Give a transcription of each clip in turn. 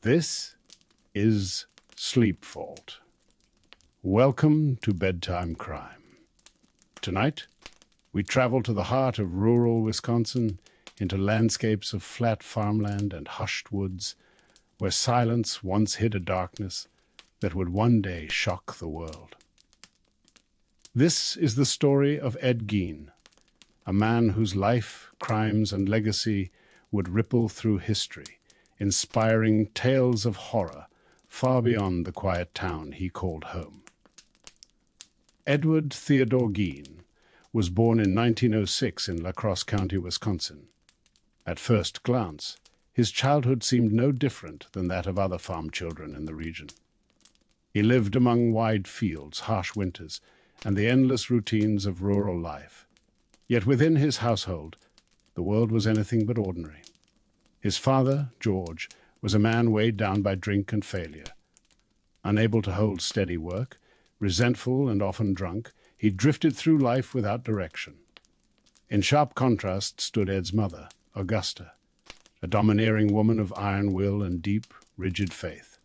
This is Sleep Fault. Welcome to Bedtime Crime. Tonight, we travel to the heart of rural Wisconsin, into landscapes of flat farmland and hushed woods, where silence once hid a darkness that would one day shock the world. This is the story of Ed Gein, a man whose life, crimes, and legacy would ripple through history, inspiring tales of horror far beyond the quiet town he called home. Edward Theodore Gein was born in 1906 in La Crosse County, Wisconsin. At first glance, his childhood seemed no different than that of other farm children in the region. He lived among wide fields, harsh winters, and the endless routines of rural life. Yet within his household, the world was anything but ordinary. His father, George, was a man weighed down by drink and failure. Unable to hold steady work, resentful and often drunk, he drifted through life without direction. In sharp contrast stood Ed's mother, Augusta, a domineering woman of iron will and deep, rigid faith.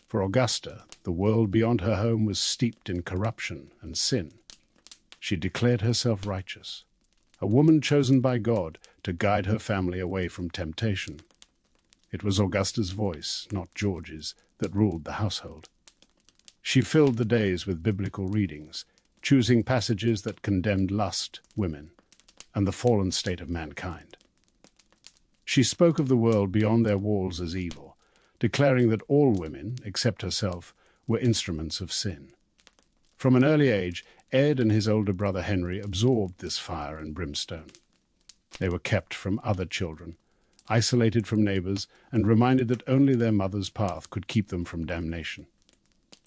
For Augusta, the world beyond her home was steeped in corruption and sin. She declared herself righteous, a woman chosen by God to guide her family away from temptation. It was Augusta's voice, not George's, that ruled the household. She filled the days with biblical readings, choosing passages that condemned lust, women, and the fallen state of mankind. She spoke of the world beyond their walls as evil, declaring that all women, except herself, were instruments of sin. From an early age, Ed and his older brother Henry absorbed this fire and brimstone. They were kept from other children, isolated from neighbors, and reminded that only their mother's path could keep them from damnation.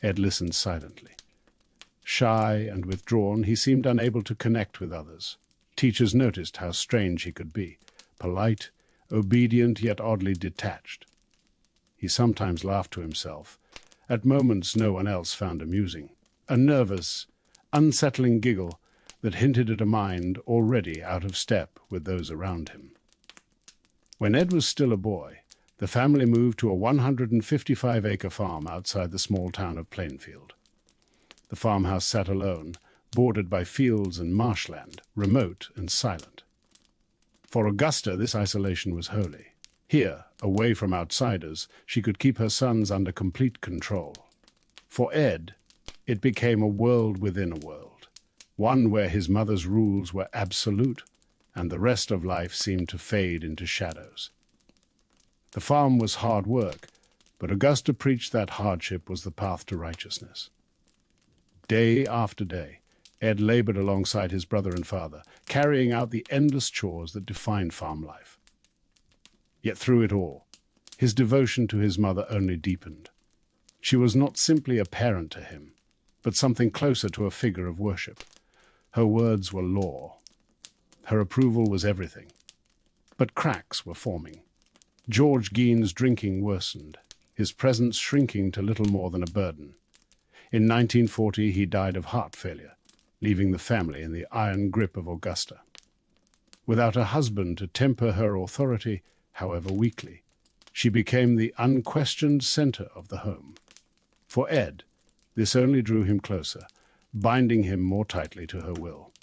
Ed listened silently. Shy and withdrawn, he seemed unable to connect with others. Teachers noticed how strange he could be, polite, obedient, yet oddly detached. He sometimes laughed to himself, at moments no one else found amusing, a nervous, unsettling giggle that hinted at a mind already out of step with those around him. When Ed was still a boy, the family moved to a 155-acre farm outside the small town of Plainfield. The farmhouse sat alone, bordered by fields and marshland, remote and silent. For Augusta, this isolation was holy. Here, away from outsiders, she could keep her sons under complete control. For Ed, it became a world within a world, one where his mother's rules were absolute, and the rest of life seemed to fade into shadows. The farm was hard work, but Augusta preached that hardship was the path to righteousness. Day after day, Ed labored alongside his brother and father, carrying out the endless chores that defined farm life. Yet through it all, his devotion to his mother only deepened. She was not simply a parent to him, but something closer to a figure of worship. Her words were law. Her approval was everything. But cracks were forming. George Gein's drinking worsened, his presence shrinking to little more than a burden. In 1940, he died of heart failure, leaving the family in the iron grip of Augusta. Without a husband to temper her authority, however weakly, she became the unquestioned center of the home. For Ed, this only drew him closer, binding him more tightly to her will.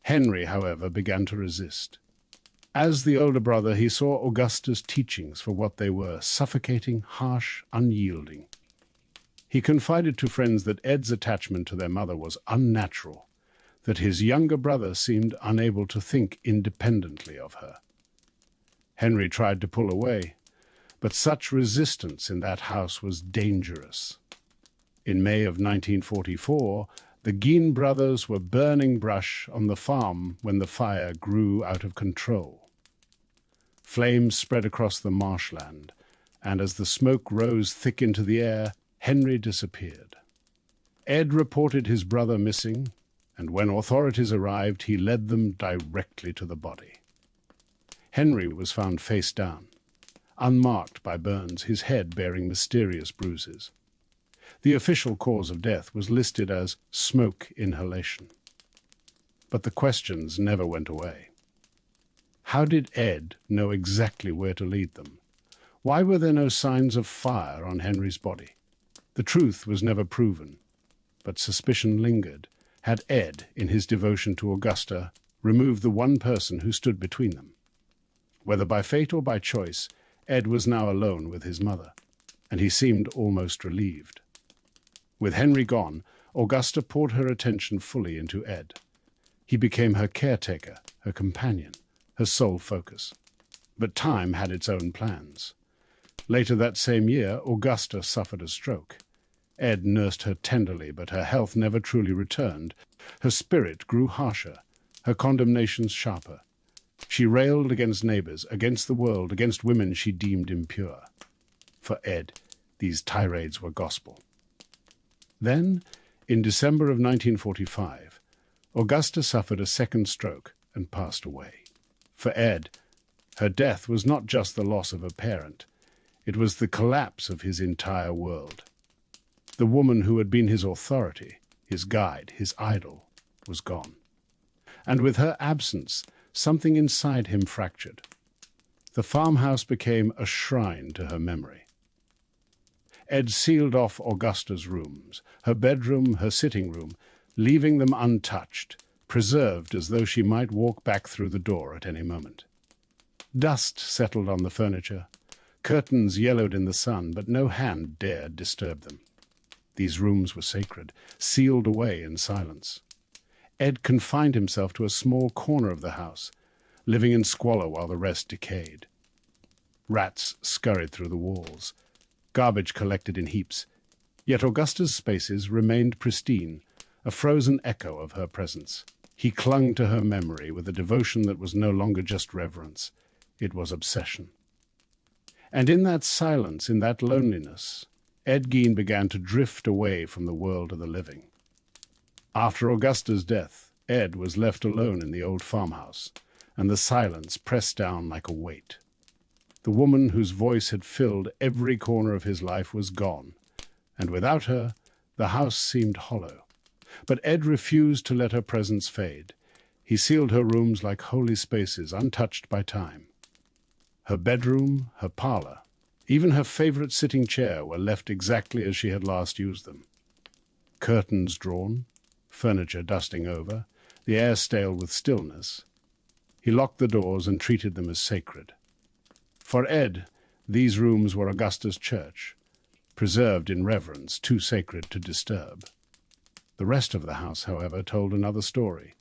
Henry, however, began to resist. As the older brother, he saw Augusta's teachings for what they were, suffocating, harsh, unyielding. He confided to friends that Ed's attachment to their mother was unnatural, that his younger brother seemed unable to think independently of her. Henry tried to pull away, but such resistance in that house was dangerous. In May of 1944, the Gein brothers were burning brush on the farm when the fire grew out of control. Flames spread across the marshland, and as the smoke rose thick into the air, Henry disappeared. Ed reported his brother missing, and when authorities arrived, he led them directly to the body. Henry was found face down, unmarked by burns, his head bearing mysterious bruises. The official cause of death was listed as smoke inhalation. But the questions never went away. How did Ed know exactly where to lead them? Why were there no signs of fire on Henry's body? The truth was never proven, but suspicion lingered. Had Ed, in his devotion to Augusta, removed the one person who stood between them? Whether by fate or by choice, Ed was now alone with his mother, and he seemed almost relieved. With Henry gone, Augusta poured her attention fully into Ed. He became her caretaker, her companion, her sole focus. But time had its own plans. Later that same year, Augusta suffered a stroke. Ed nursed her tenderly, but her health never truly returned. Her spirit grew harsher, her condemnations sharper. She railed against neighbors, against the world, against women she deemed impure. For Ed, these tirades were gospel. Then, in December of 1945, Augusta suffered a second stroke and passed away. For Ed, her death was not just the loss of a parent, it was the collapse of his entire world. The woman who had been his authority, his guide, his idol, was gone. And with her absence, something inside him fractured. The farmhouse became a shrine to her memory. Ed sealed off Augusta's rooms, her bedroom, her sitting room, leaving them untouched, preserved as though she might walk back through the door at any moment. Dust settled on the furniture. Curtains yellowed in the sun, but no hand dared disturb them. These rooms were sacred, sealed away in silence. Ed confined himself to a small corner of the house, living in squalor while the rest decayed. Rats scurried through the walls. Garbage collected in heaps. Yet Augusta's spaces remained pristine, a frozen echo of her presence. He clung to her memory with a devotion that was no longer just reverence. It was obsession. And in that silence, in that loneliness, Ed Gein began to drift away from the world of the living. After Augusta's death, Ed was left alone in the old farmhouse, and the silence pressed down like a weight. The woman whose voice had filled every corner of his life was gone, and without her, the house seemed hollow. But Ed refused to let her presence fade. He sealed her rooms like holy spaces, untouched by time. Her bedroom, her parlor, even her favorite sitting chair were left exactly as she had last used them. Curtains drawn, furniture dusting over, the air stale with stillness. He locked the doors and treated them as sacred. For Ed, these rooms were Augusta's church, preserved in reverence, too sacred to disturb. The rest of the house, however, told another story.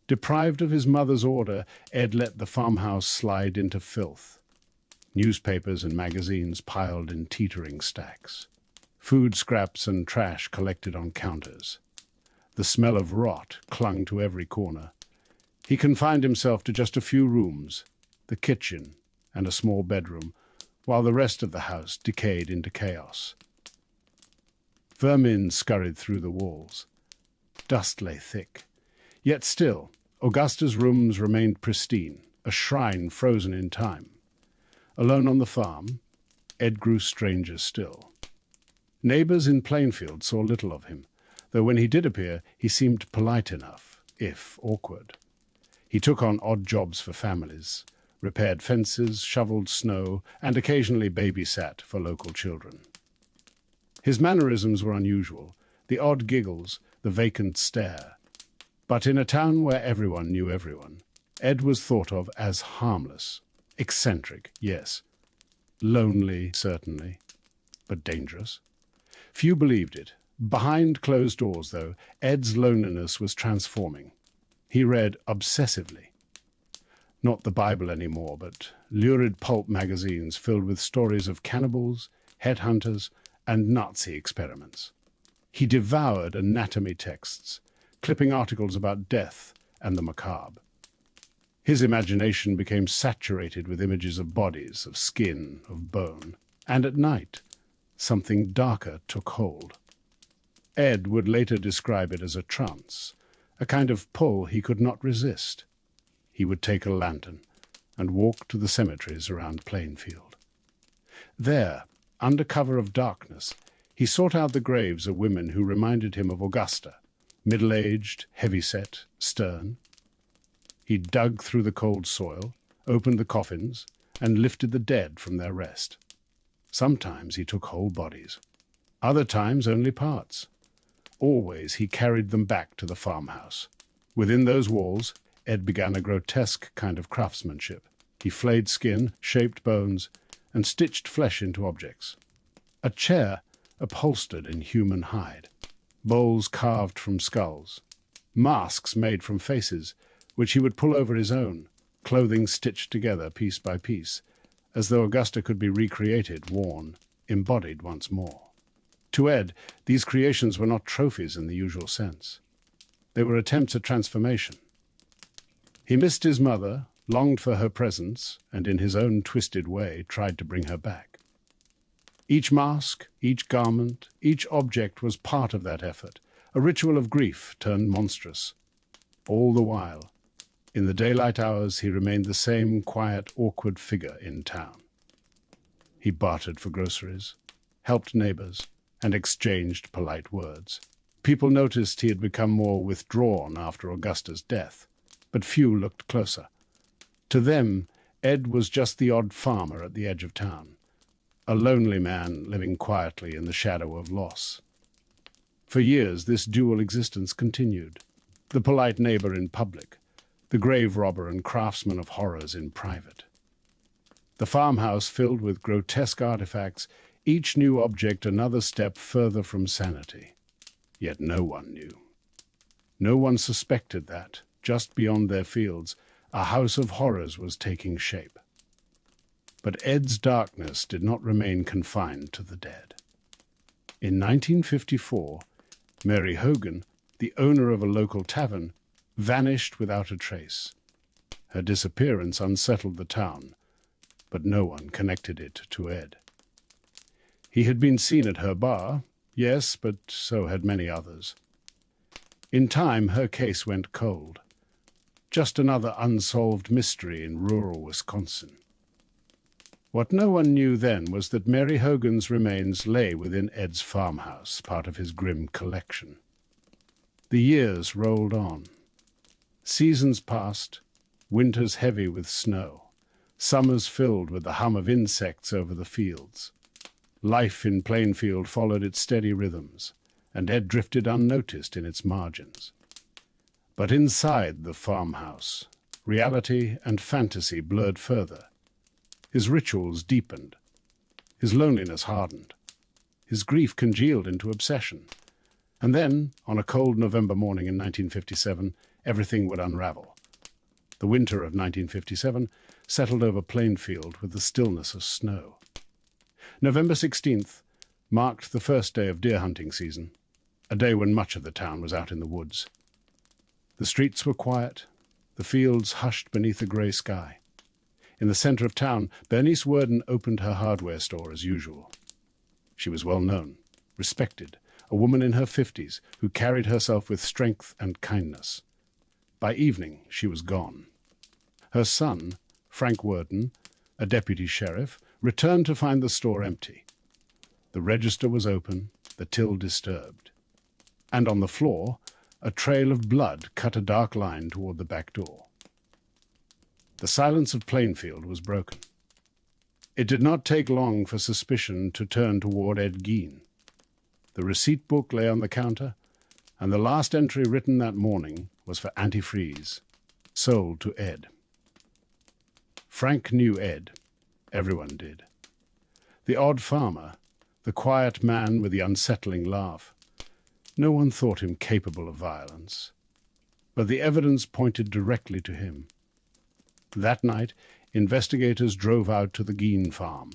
Deprived of his mother's order, Ed let the farmhouse slide into filth. Newspapers and magazines piled in teetering stacks. Food scraps and trash collected on counters. The smell of rot clung to every corner. He confined himself to just a few rooms, the kitchen and a small bedroom, while the rest of the house decayed into chaos. Vermin scurried through the walls. Dust lay thick. Yet still, Augusta's rooms remained pristine, a shrine frozen in time. Alone on the farm, Ed grew stranger still. Neighbors in Plainfield saw little of him, though when he did appear, he seemed polite enough, if awkward. He took on odd jobs for families, repaired fences, shoveled snow, and occasionally babysat for local children. His mannerisms were unusual, the odd giggles, the vacant stare. But in a town where everyone knew everyone, Ed was thought of as harmless, eccentric, yes, lonely, certainly, but dangerous. Few believed it. Behind closed doors, though, Ed's loneliness was transforming. He read obsessively. Not the Bible anymore, but lurid pulp magazines filled with stories of cannibals, headhunters, and Nazi experiments. He devoured anatomy texts, clipping articles about death and the macabre. His imagination became saturated with images of bodies, of skin, of bone, and at night, something darker took hold. Ed would later describe it as a trance, a kind of pull he could not resist. He would take a lantern and walk to the cemeteries around Plainfield. There, under cover of darkness, he sought out the graves of women who reminded him of Augusta, middle-aged, heavy-set, stern. He dug through the cold soil, opened the coffins, and lifted the dead from their rest. Sometimes he took whole bodies, other times only parts. Always he carried them back to the farmhouse. Within those walls, Ed began a grotesque kind of craftsmanship. He flayed skin, shaped bones, and stitched flesh into objects. A chair upholstered in human hide, bowls carved from skulls, masks made from faces, which he would pull over his own, clothing stitched together piece by piece, as though Augusta could be recreated, worn, embodied once more. To Ed, these creations were not trophies in the usual sense. They were attempts at transformation. He missed his mother, longed for her presence, and in his own twisted way tried to bring her back. Each mask, each garment, each object was part of that effort, a ritual of grief turned monstrous. All the while, in the daylight hours, he remained the same quiet, awkward figure in town. He bartered for groceries, helped neighbors, and exchanged polite words. People noticed he had become more withdrawn after Augusta's death, but few looked closer. To them, Ed was just the odd farmer at the edge of town, a lonely man living quietly in the shadow of loss. For years, this dual existence continued. The polite neighbor in public, the grave robber and craftsman of horrors in private. The farmhouse filled with grotesque artifacts, each new object another step further from sanity. Yet no one knew. No one suspected that, just beyond their fields, a house of horrors was taking shape. But Ed's darkness did not remain confined to the dead. In 1954, Mary Hogan, the owner of a local tavern, vanished without a trace. Her disappearance unsettled the town, but no one connected it to Ed. He had been seen at her bar, yes, but so had many others. In time, her case went cold. Just another unsolved mystery in rural Wisconsin. What no one knew then was that Mary Hogan's remains lay within Ed's farmhouse, part of his grim collection. The years rolled on. Seasons passed, winters heavy with snow, summers filled with the hum of insects over the fields. Life in Plainfield followed its steady rhythms, and Ed drifted unnoticed in its margins. But inside the farmhouse, reality and fantasy blurred further. His rituals deepened. His loneliness hardened. His grief congealed into obsession. And then, on a cold November morning in 1957, everything would unravel. The winter of 1957 settled over Plainfield with the stillness of snow. November 16th marked the first day of deer hunting season, a day when much of the town was out in the woods. The streets were quiet, the fields hushed beneath a grey sky. In the center of town, Bernice Worden opened her hardware store as usual. She was well known, respected, a woman in her 50s who carried herself with strength and kindness. By evening, she was gone. Her son, Frank Worden, a deputy sheriff, returned to find the store empty. The register was open, the till disturbed. And on the floor, a trail of blood cut a dark line toward the back door. The silence of Plainfield was broken. It did not take long for suspicion to turn toward Ed Gein. The receipt book lay on the counter, and the last entry written that morning was for antifreeze, sold to Ed. Frank knew Ed. Everyone did. The odd farmer, the quiet man with the unsettling laugh. No one thought him capable of violence, but the evidence pointed directly to him. That night, investigators drove out to the Gein farm.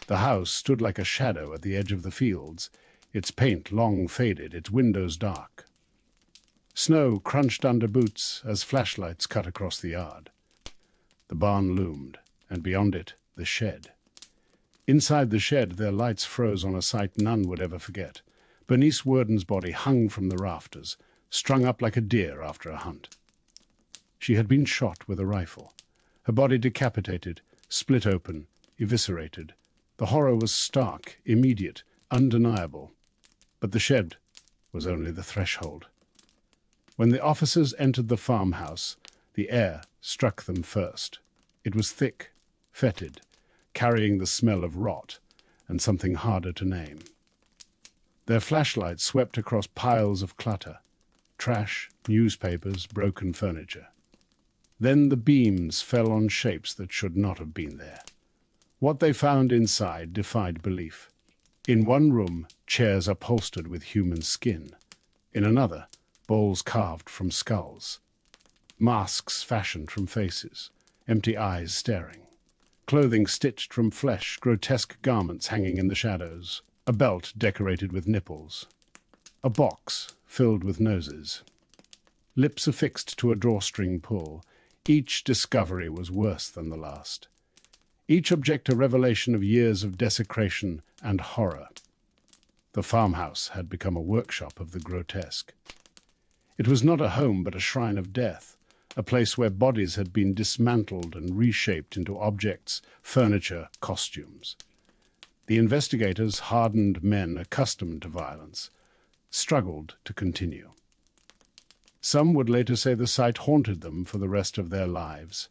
The house stood like a shadow at the edge of the fields, its paint long faded, its windows dark. Snow crunched under boots as flashlights cut across the yard. The barn loomed, and beyond it, the shed. Inside the shed, their lights froze on a sight none would ever forget. Bernice Worden's body hung from the rafters, strung up like a deer after a hunt. She had been shot with a rifle. Her body decapitated, split open, eviscerated. The horror was stark, immediate, undeniable. But the shed was only the threshold. When the officers entered the farmhouse, the air struck them first. It was thick, fetid, carrying the smell of rot, and something harder to name. Their flashlights swept across piles of clutter, trash, newspapers, broken furniture. Then the beams fell on shapes that should not have been there. What they found inside defied belief. In one room, chairs upholstered with human skin. In another, bowls carved from skulls. Masks fashioned from faces, empty eyes staring. Clothing stitched from flesh, grotesque garments hanging in the shadows. A belt decorated with nipples. A box filled with noses. Lips affixed to a drawstring pull. Each discovery was worse than the last. Each object a revelation of years of desecration and horror. The farmhouse had become a workshop of the grotesque. It was not a home but a shrine of death, a place where bodies had been dismantled and reshaped into objects, furniture, costumes. The investigators, hardened men accustomed to violence, struggled to continue. Some would later say the site haunted them for the rest of their lives.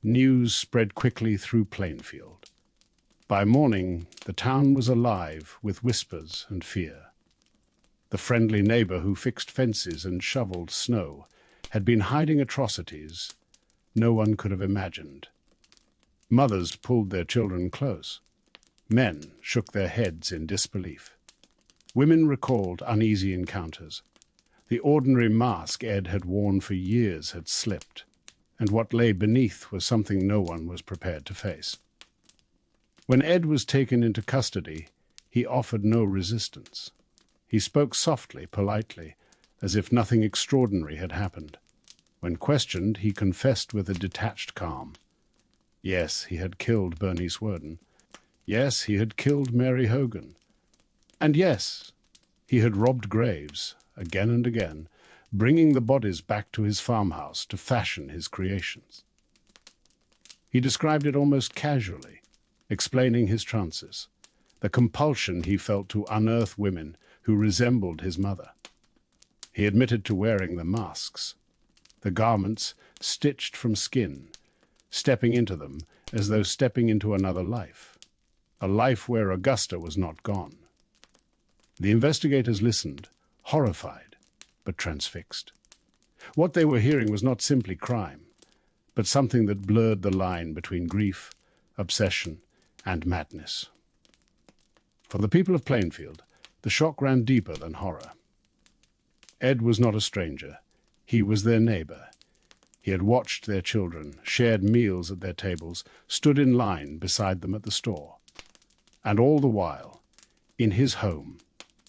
News spread quickly through Plainfield. By morning, the town was alive with whispers and fear. The friendly neighbor who fixed fences and shoveled snow had been hiding atrocities no one could have imagined. Mothers pulled their children close. Men shook their heads in disbelief. Women recalled uneasy encounters. The ordinary mask Ed had worn for years had slipped, and what lay beneath was something no one was prepared to face. When Ed was taken into custody, he offered no resistance. He spoke softly, politely, as if nothing extraordinary had happened. When questioned, he confessed with a detached calm. Yes, he had killed Bernice Worden. Yes, he had killed Mary Hogan. And yes, he had robbed graves, again and again, bringing the bodies back to his farmhouse to fashion his creations. He described it almost casually, explaining his trances, the compulsion he felt to unearth women who resembled his mother. He admitted to wearing the masks, the garments stitched from skin, stepping into them as though stepping into another life, a life where Augusta was not gone. The investigators listened, horrified, but transfixed. What they were hearing was not simply crime, but something that blurred the line between grief, obsession, and madness. For the people of Plainfield, the shock ran deeper than horror. Ed was not a stranger. He was their neighbor. He had watched their children, shared meals at their tables, stood in line beside them at the store. And all the while, in his home,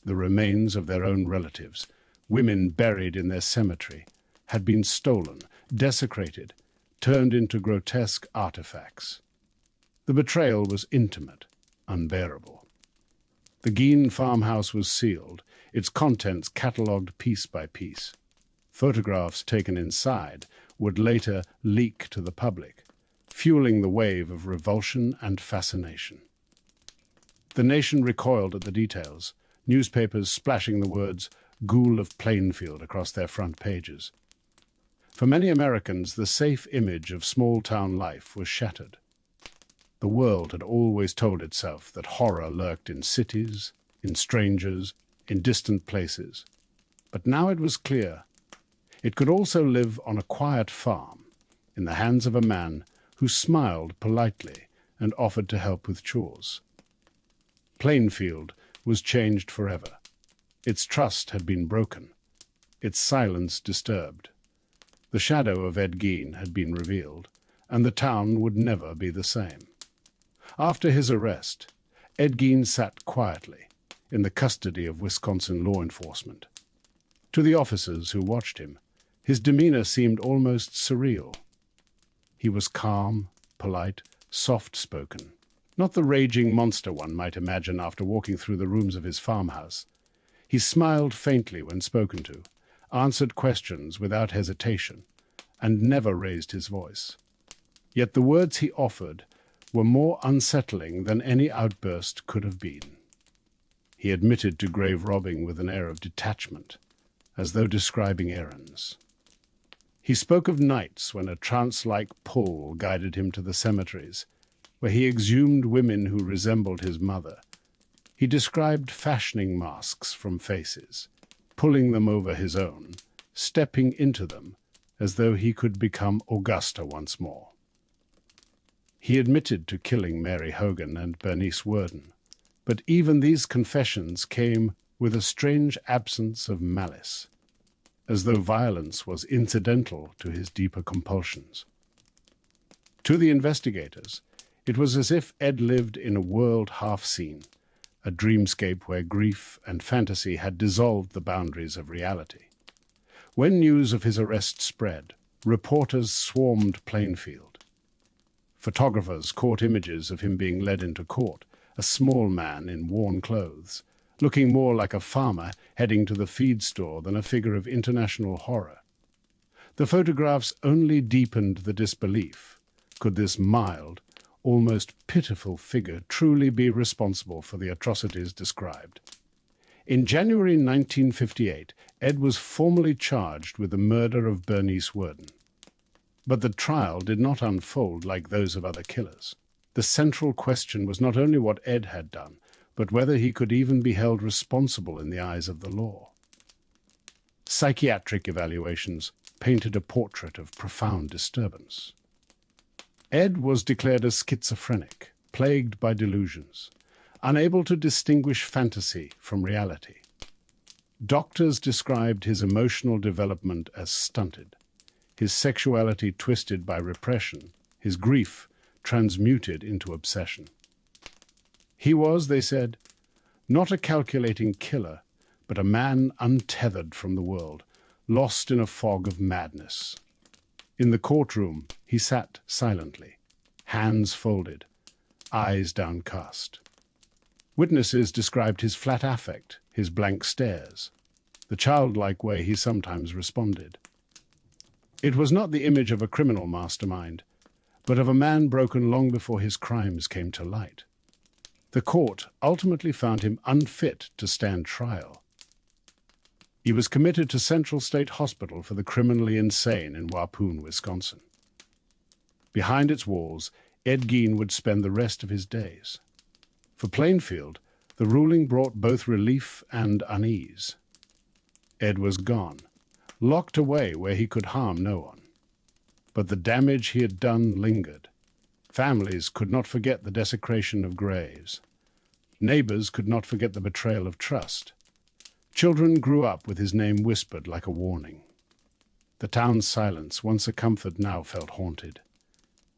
the remains of their own relatives, women buried in their cemetery, had been stolen, desecrated, turned into grotesque artifacts. The betrayal was intimate, unbearable. The Gein farmhouse was sealed, its contents catalogued piece by piece. Photographs taken inside would later leak to the public, fueling the wave of revulsion and fascination. The nation recoiled at the details, newspapers splashing the words "Ghoul of Plainfield" across their front pages. For many Americans, the safe image of small-town life was shattered. The world had always told itself that horror lurked in cities, in strangers, in distant places. But now it was clear. It could also live on a quiet farm, in the hands of a man who smiled politely and offered to help with chores. Plainfield was changed forever. Its trust had been broken, its silence disturbed. The shadow of Ed Gein had been revealed, and the town would never be the same. After his arrest, Ed Gein sat quietly, in the custody of Wisconsin law enforcement. To the officers who watched him, his demeanor seemed almost surreal. He was calm, polite, soft-spoken, not the raging monster one might imagine after walking through the rooms of his farmhouse. He smiled faintly when spoken to, answered questions without hesitation, and never raised his voice. Yet the words he offered were more unsettling than any outburst could have been. He admitted to grave robbing with an air of detachment, as though describing errands. He spoke of nights when a trance-like pull guided him to the cemeteries, where he exhumed women who resembled his mother, He described fashioning masks from faces, pulling them over his own, stepping into them as though he could become Augusta once more. He admitted to killing Mary Hogan and Bernice Worden, but even these confessions came with a strange absence of malice, as though violence was incidental to his deeper compulsions. To the investigators, it was as if Ed lived in a world half-seen, a dreamscape where grief and fantasy had dissolved the boundaries of reality. When news of his arrest spread, reporters swarmed Plainfield. Photographers caught images of him being led into court, a small man in worn clothes, looking more like a farmer heading to the feed store than a figure of international horror. The photographs only deepened the disbelief. Could this mild, almost pitiful figure truly be responsible for the atrocities described? In January 1958, Ed was formally charged with the murder of Bernice Worden. But the trial did not unfold like those of other killers. The central question was not only what Ed had done, but whether he could even be held responsible in the eyes of the law. Psychiatric evaluations painted a portrait of profound disturbance. Ed was declared a schizophrenic, plagued by delusions, unable to distinguish fantasy from reality. Doctors described his emotional development as stunted, his sexuality twisted by repression, his grief transmuted into obsession. He was, they said, not a calculating killer, but a man untethered from the world, lost in a fog of madness. In the courtroom, he sat silently, hands folded, eyes downcast. Witnesses described his flat affect, his blank stares, the childlike way he sometimes responded. It was not the image of a criminal mastermind, but of a man broken long before his crimes came to light. The court ultimately found him unfit to stand trial. He was committed to Central State Hospital for the criminally insane in Waupun, Wisconsin. Behind its walls, Ed Gein would spend the rest of his days. For Plainfield, the ruling brought both relief and unease. Ed was gone, locked away where he could harm no one. But the damage he had done lingered. Families could not forget the desecration of graves. Neighbors could not forget the betrayal of trust. Children grew up with his name whispered like a warning. The town's silence, once a comfort, now felt haunted.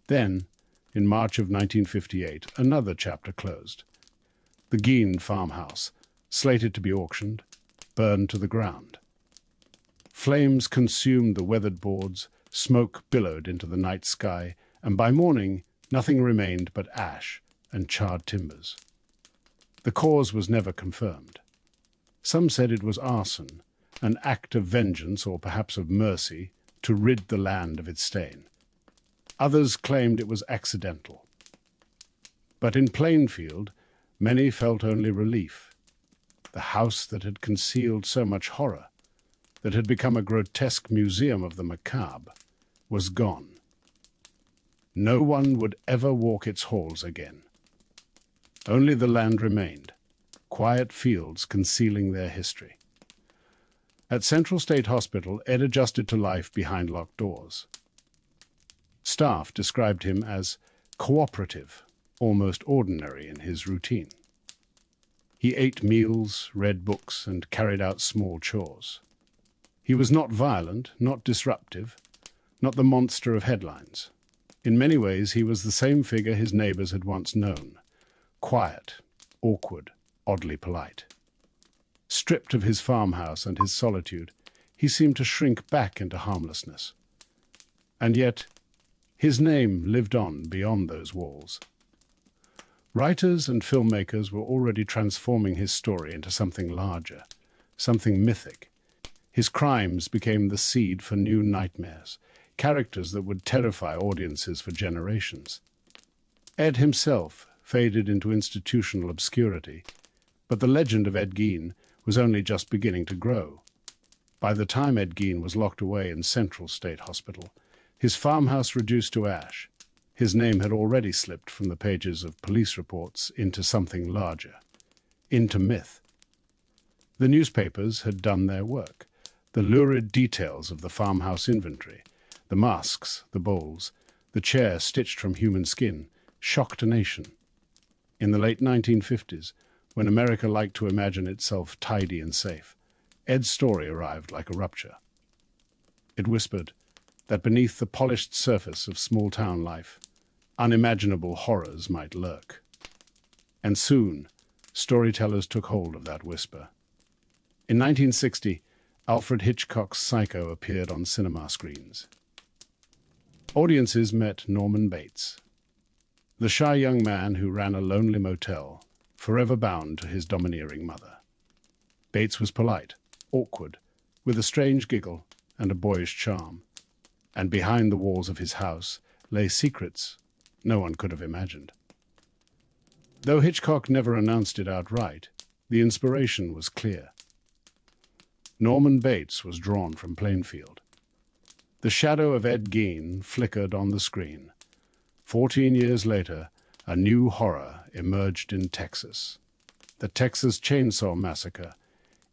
Then, in March of 1958, another chapter closed. The Gein farmhouse, slated to be auctioned, burned to the ground. Flames consumed the weathered boards, smoke billowed into the night sky, and by morning nothing remained but ash and charred timbers. The cause was never confirmed. Some said it was arson, an act of vengeance or perhaps of mercy to rid the land of its stain. Others claimed it was accidental. But in Plainfield, many felt only relief. The house that had concealed so much horror, that had become a grotesque museum of the macabre, was gone. No one would ever walk its halls again. Only the land remained, quiet fields concealing their history. At Central State Hospital, Ed adjusted to life behind locked doors. Staff described him as cooperative, almost ordinary in his routine. He ate meals, read books, and carried out small chores. He was not violent, not disruptive, not the monster of headlines. In many ways, he was the same figure his neighbors had once known, quiet, awkward, oddly polite. Stripped of his farmhouse and his solitude, he seemed to shrink back into harmlessness. And yet, his name lived on beyond those walls. Writers and filmmakers were already transforming his story into something larger, something mythic. His crimes became the seed for new nightmares, characters that would terrify audiences for generations. Ed himself faded into institutional obscurity, but the legend of Ed Gein was only just beginning to grow. By the time Ed Gein was locked away in Central State Hospital, his farmhouse reduced to ash, his name had already slipped from the pages of police reports into something larger. into myth. The newspapers had done their work. The lurid details of the farmhouse inventory, the masks, the bowls, the chair stitched from human skin, shocked a nation. In the late 1950s, when America liked to imagine itself tidy and safe, Ed's story arrived like a rupture. It whispered that beneath the polished surface of small-town life, unimaginable horrors might lurk. And soon, storytellers took hold of that whisper. In 1960, Alfred Hitchcock's Psycho appeared on cinema screens. Audiences met Norman Bates, the shy young man who ran a lonely motel, forever bound to his domineering mother. Bates was polite, awkward, with a strange giggle and a boyish charm, and behind the walls of his house lay secrets no one could have imagined. Though Hitchcock never announced it outright, the inspiration was clear. Norman Bates was drawn from Plainfield. The shadow of Ed Gein flickered on the screen. 14 years later, a new horror emerged in Texas. The Texas Chainsaw Massacre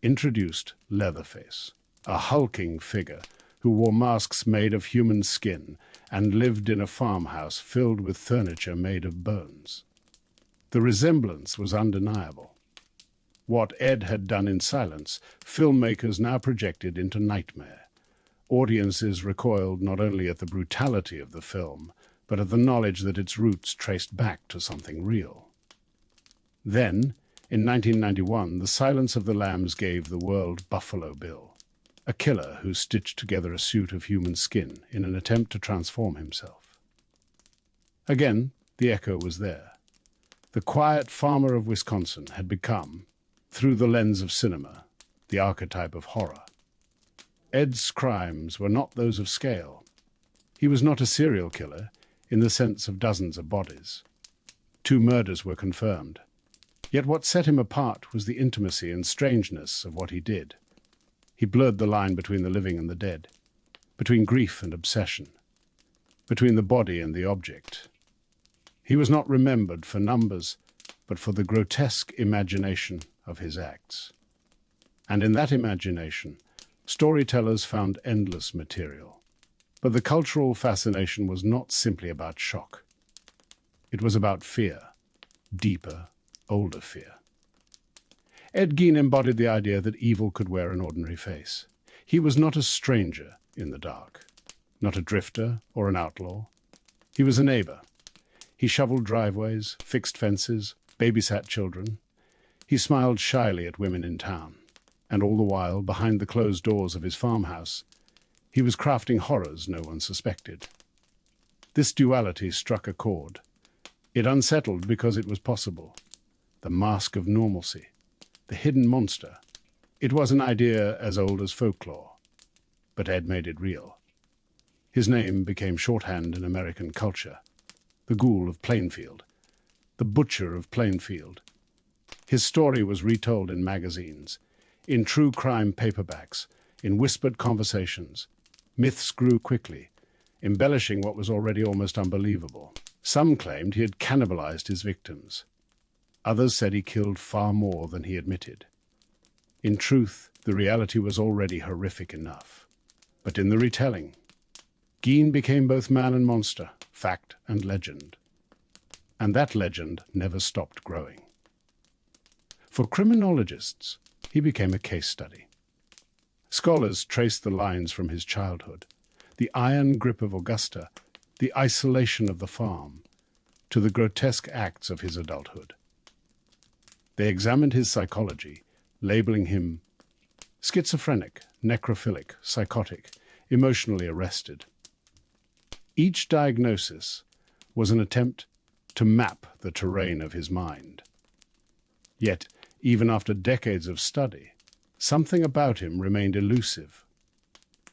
introduced Leatherface, a hulking figure who wore masks made of human skin and lived in a farmhouse filled with furniture made of bones. The resemblance was undeniable. What Ed had done in silence, filmmakers now projected into nightmare. Audiences recoiled not only at the brutality of the film, but at the knowledge that its roots traced back to something real. Then, in 1991, The Silence of the Lambs gave the world Buffalo Bill, a killer who stitched together a suit of human skin in an attempt to transform himself. Again, the echo was there. The quiet farmer of Wisconsin had become, through the lens of cinema, the archetype of horror. Ed's crimes were not those of scale. He was not a serial killer in the sense of dozens of bodies. 2 murders were confirmed. Yet what set him apart was the intimacy and strangeness of what he did. He blurred the line between the living and the dead, between grief and obsession, between the body and the object. He was not remembered for numbers, but for the grotesque imagination of his acts. And in that imagination, storytellers found endless material. But the cultural fascination was not simply about shock. It was about fear, deeper, older fear. Ed Gein embodied the idea that evil could wear an ordinary face. He was not a stranger in the dark, not a drifter or an outlaw. He was a neighbor. He shoveled driveways, fixed fences, babysat children. He smiled shyly at women in town, and all the while, behind the closed doors of his farmhouse, he was crafting horrors no one suspected. This duality struck a chord. It unsettled because it was possible. The mask of normalcy, the hidden monster. It was an idea as old as folklore, but Ed made it real. His name became shorthand in American culture. The Ghoul of Plainfield, the Butcher of Plainfield. His story was retold in magazines, in true crime paperbacks, in whispered conversations. Myths grew quickly, embellishing what was already almost unbelievable. Some claimed he had cannibalized his victims. Others said he killed far more than he admitted. In truth, the reality was already horrific enough. But in the retelling, Gein became both man and monster, fact and legend. And that legend never stopped growing. For criminologists, he became a case study. Scholars traced the lines from his childhood, the iron grip of Augusta, the isolation of the farm, to the grotesque acts of his adulthood. They examined his psychology, labeling him schizophrenic, necrophilic, psychotic, emotionally arrested. Each diagnosis was an attempt to map the terrain of his mind. Yet, even after decades of study, something about him remained elusive.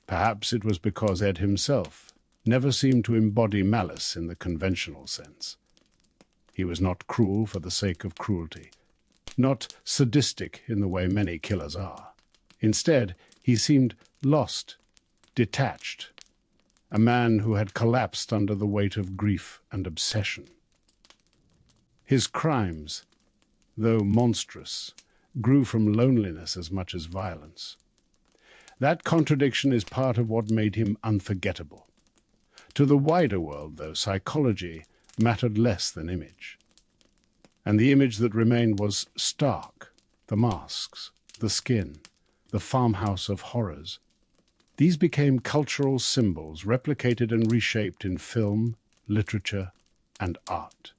Perhaps it was because Ed himself never seemed to embody malice in the conventional sense. He was not cruel for the sake of cruelty, not sadistic in the way many killers are. Instead, he seemed lost, detached, a man who had collapsed under the weight of grief and obsession. His crimes, though monstrous, grew from loneliness as much as violence. That contradiction is part of what made him unforgettable. To the wider world, though, psychology mattered less than image. And the image that remained was stark: the masks, the skin, the farmhouse of horrors. These became cultural symbols, replicated and reshaped in film, literature, and art.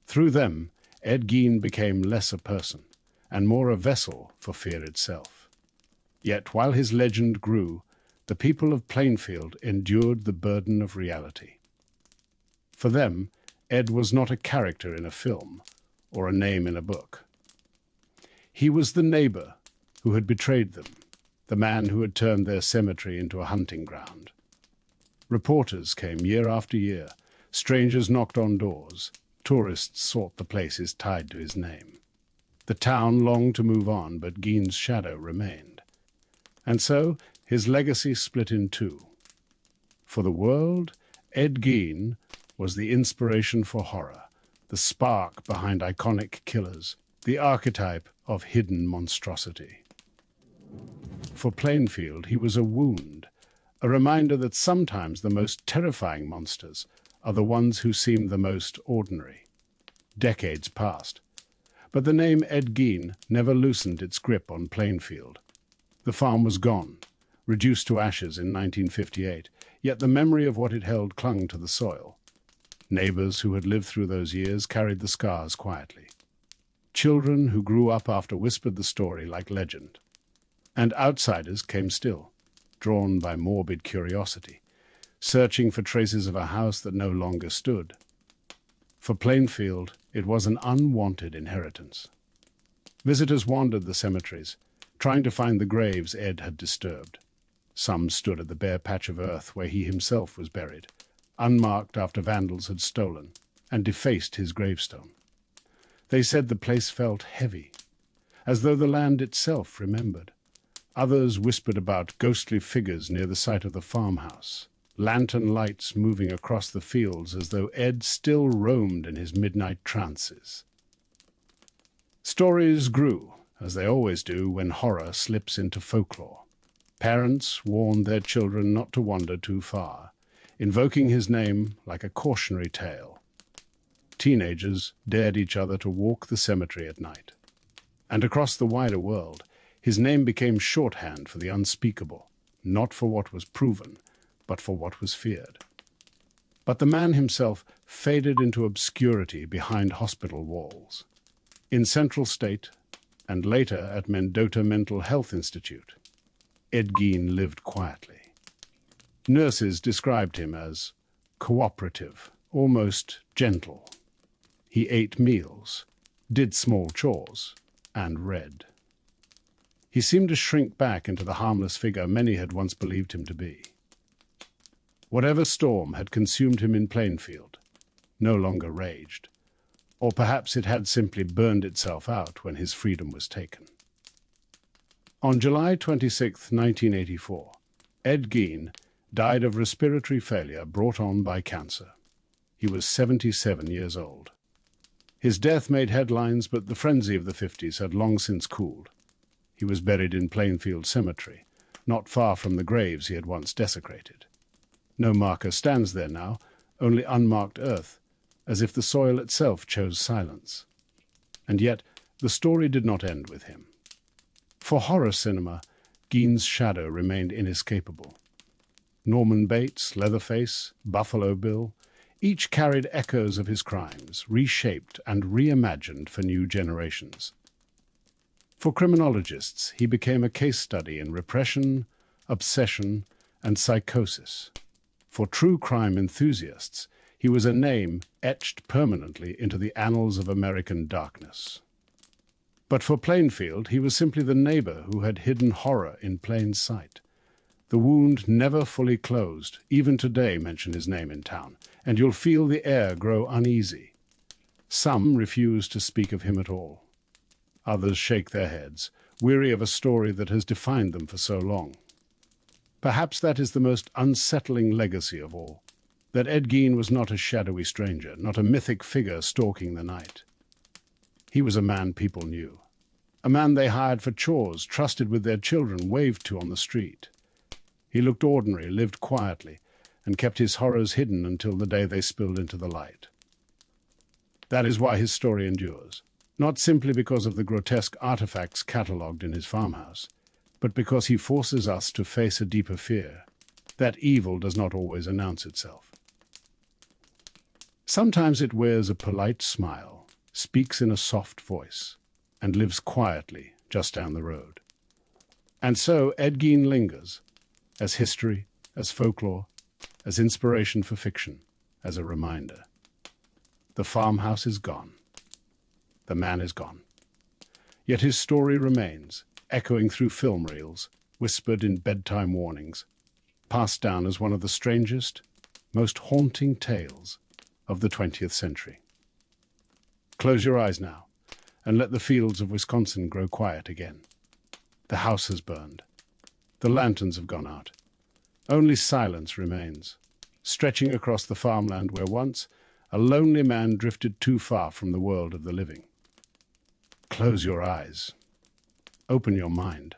Through them, Ed Gein became less a person and more a vessel for fear itself. Yet while his legend grew, the people of Plainfield endured the burden of reality. For them, Ed was not a character in a film or a name in a book. He was the neighbor who had betrayed them, the man who had turned their cemetery into a hunting ground. Reporters came year after year, strangers knocked on doors, tourists sought the places tied to his name. The town longed to move on, but Gein's shadow remained. And so his legacy split in two. For the world, Ed Gein was the inspiration for horror, the spark behind iconic killers, the archetype of hidden monstrosity. For Plainfield, he was a wound, a reminder that sometimes the most terrifying monsters are the ones who seem the most ordinary. Decades passed, but the name Ed Gein never loosened its grip on Plainfield. The farm was gone, reduced to ashes in 1958, yet the memory of what it held clung to the soil. Neighbors who had lived through those years carried the scars quietly. Children who grew up after whispered the story like legend. And outsiders came still, drawn by morbid curiosity, searching for traces of a house that no longer stood. For Plainfield, it was an unwanted inheritance. Visitors wandered the cemeteries, trying to find the graves Ed had disturbed. Some stood at the bare patch of earth where he himself was buried, unmarked after vandals had stolen and defaced his gravestone. They said the place felt heavy, as though the land itself remembered. Others whispered about ghostly figures near the site of the farmhouse, lantern lights moving across the fields as though Ed still roamed in his midnight trances. Stories grew, as they always do when horror slips into folklore. Parents warned their children not to wander too far, invoking his name like a cautionary tale. Teenagers dared each other to walk the cemetery at night. And across the wider world, his name became shorthand for the unspeakable, not for what was proven, but for what was feared. But the man himself faded into obscurity behind hospital walls. In Central State, and later at Mendota Mental Health Institute, Ed Gein lived quietly. Nurses described him as cooperative, almost gentle. He ate meals, did small chores, and read. He seemed to shrink back into the harmless figure many had once believed him to be. Whatever storm had consumed him in Plainfield no longer raged, or perhaps it had simply burned itself out when his freedom was taken. On July 26, 1984, Ed Gein died of respiratory failure brought on by cancer. He was 77 years old. His death made headlines, but the frenzy of the 50s had long since cooled. He was buried in Plainfield Cemetery, not far from the graves he had once desecrated. No marker stands there now, only unmarked earth, as if the soil itself chose silence. And yet, the story did not end with him. For horror cinema, Gein's shadow remained inescapable. Norman Bates, Leatherface, Buffalo Bill, each carried echoes of his crimes, reshaped and reimagined for new generations. For criminologists, he became a case study in repression, obsession, and psychosis. For true crime enthusiasts, he was a name etched permanently into the annals of American darkness. But for Plainfield, he was simply the neighbor who had hidden horror in plain sight. The wound never fully closed. Even today mention his name in town, and you'll feel the air grow uneasy. Some refuse to speak of him at all. Others shake their heads, weary of a story that has defined them for so long. Perhaps that is the most unsettling legacy of all, that Ed Gein was not a shadowy stranger, not a mythic figure stalking the night. He was a man people knew. A man they hired for chores, trusted with their children, waved to on the street. He looked ordinary, lived quietly, and kept his horrors hidden until the day they spilled into the light. That is why his story endures, not simply because of the grotesque artifacts catalogued in his farmhouse, but because he forces us to face a deeper fear, that evil does not always announce itself. Sometimes it wears a polite smile, speaks in a soft voice, and lives quietly just down the road. And so Gein lingers, as history, as folklore, as inspiration for fiction, as a reminder. The farmhouse is gone. The man is gone. Yet his story remains, echoing through film reels, whispered in bedtime warnings, passed down as one of the strangest, most haunting tales of the 20th century. Close your eyes now, and let the fields of Wisconsin grow quiet again. The house has burned. The lanterns have gone out. Only silence remains, stretching across the farmland where once a lonely man drifted too far from the world of the living. Close your eyes. Open your mind.